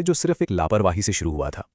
जो सिर्फ एक लापरवाही से शुरू हुआ था।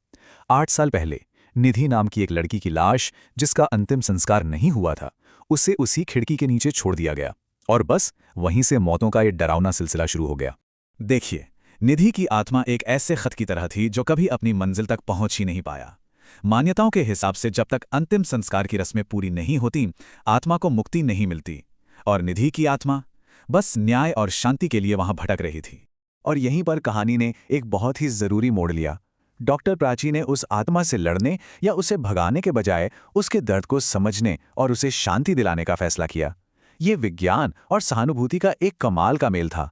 8 साल पहले निधि नाम की एक लड़की की लाश, जिसका अंतिम संस्कार नहीं हुआ था, उसे उसी खिड़की के नीचे छोड़ दिया गया और बस वहीं से मौतों का ये डरावना सिलसिला शुरू हो गया। देखिए, निधि की आत्मा एक ऐसे खत की तरह थी जो कभी अपनी मंजिल तक पहुंच ही नहीं पाया। मान्यताओं के हिसाब से जब तक अंतिम संस्कार की रस्में पूरी नहीं होती, आत्मा को मुक्ति नहीं मिलती, और निधि की आत्मा बस न्याय और शांति के लिए वहां भटक रही थी। और यहीं पर कहानी ने एक बहुत ही जरूरी मोड़ लिया। डॉक्टर प्राची ने उस आत्मा से लड़ने या उसे भगाने के बजाय उसके दर्द को समझने और उसे शांति दिलाने का फैसला किया। ये विज्ञान और सहानुभूति का एक कमाल का मेल था।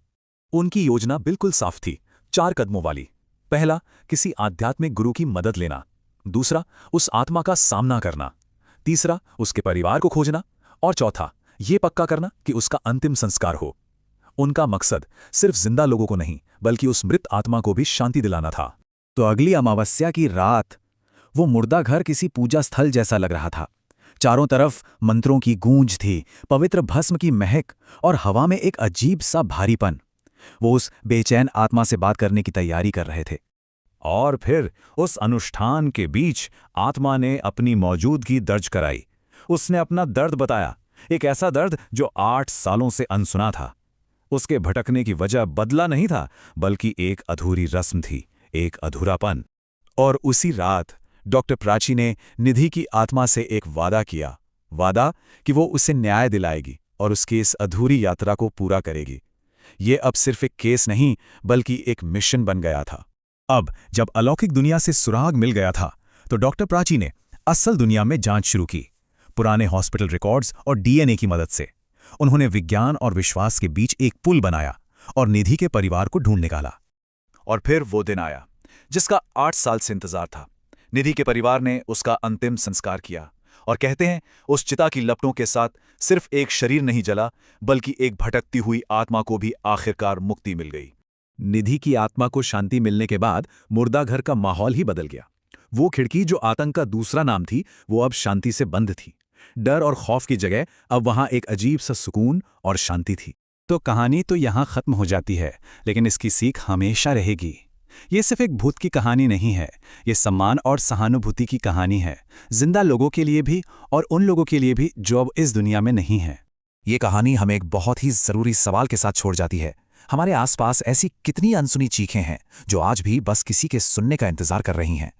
उनकी योजना बिल्कुल साफ थी, 4 कदमों वाली। पहला, किसी आध्यात्मिक गुरु की मदद लेना। दूसरा, उस आत्मा का सामना करना। तीसरा, उसके परिवार को खोजना। और चौथा, ये पक्का करना कि उसका अंतिम संस्कार हो। उनका मकसद सिर्फ जिंदा लोगों को नहीं, बल्कि उस मृत आत्मा को भी शांति दिलाना था। तो अगली अमावस्या की रात वो मुर्दा घर किसी पूजा स्थल जैसा लग रहा था। चारों तरफ मंत्रों की गूंज थी, पवित्र भस्म की महक और हवा में एक अजीब सा भारीपन। वो उस बेचैन आत्मा से बात करने की तैयारी कर रहे थे। और फिर उस अनुष्ठान के बीच आत्मा ने अपनी मौजूदगी दर्ज कराई। उसने अपना दर्द बताया, एक ऐसा दर्द जो 8 सालों से अनसुना था। उसके भटकने की वजह बदला नहीं था, बल्कि एक अधूरी रस्म थी, एक अधूरापन। और उसी रात डॉक्टर प्राची ने निधि की आत्मा से एक वादा किया, वादा कि वो उसे न्याय दिलाएगी और उसकी इस अधूरी यात्रा को पूरा करेगी। ये अब सिर्फ एक केस नहीं, बल्कि एक मिशन बन गया था। अब जब अलौकिक दुनिया से सुराग मिल गया था, तो डॉक्टर प्राची ने असल दुनिया में जांच शुरू की। पुराने हॉस्पिटल रिकॉर्ड्स और डीएनए की मदद से उन्होंने विज्ञान और विश्वास के बीच एक पुल बनाया और निधि के परिवार को ढूंढ निकाला। और फिर वो दिन आया जिसका 8 साल से इंतजार था। निधि के परिवार ने उसका अंतिम संस्कार किया और कहते हैं उस चिता की लपटों के साथ सिर्फ एक शरीर नहीं जला, बल्कि एक भटकती हुई आत्मा को भी आखिरकार मुक्ति मिल गई। निधि की आत्मा को शांति मिलने के बाद मुर्दा घर का माहौल ही बदल गया। वो खिड़की जो आतंक का दूसरा नाम थी, वो अब शांति से बंद थी। डर और खौफ की जगह अब वहां एक अजीब सा सुकून और शांति थी। तो कहानी तो यहां खत्म हो जाती है, लेकिन इसकी सीख हमेशा रहेगी। ये सिर्फ एक भूत की कहानी नहीं है, ये सम्मान और सहानुभूति की कहानी है, जिंदा लोगों के लिए भी और उन लोगों के लिए भी जो अब इस दुनिया में नहीं है। ये कहानी हमें एक बहुत ही जरूरी सवाल के साथ छोड़ जाती है। हमारे आसपास ऐसी कितनी अनसुनी चीखें हैं जो आज भी बस किसी के सुनने का इंतजार कर रही हैं।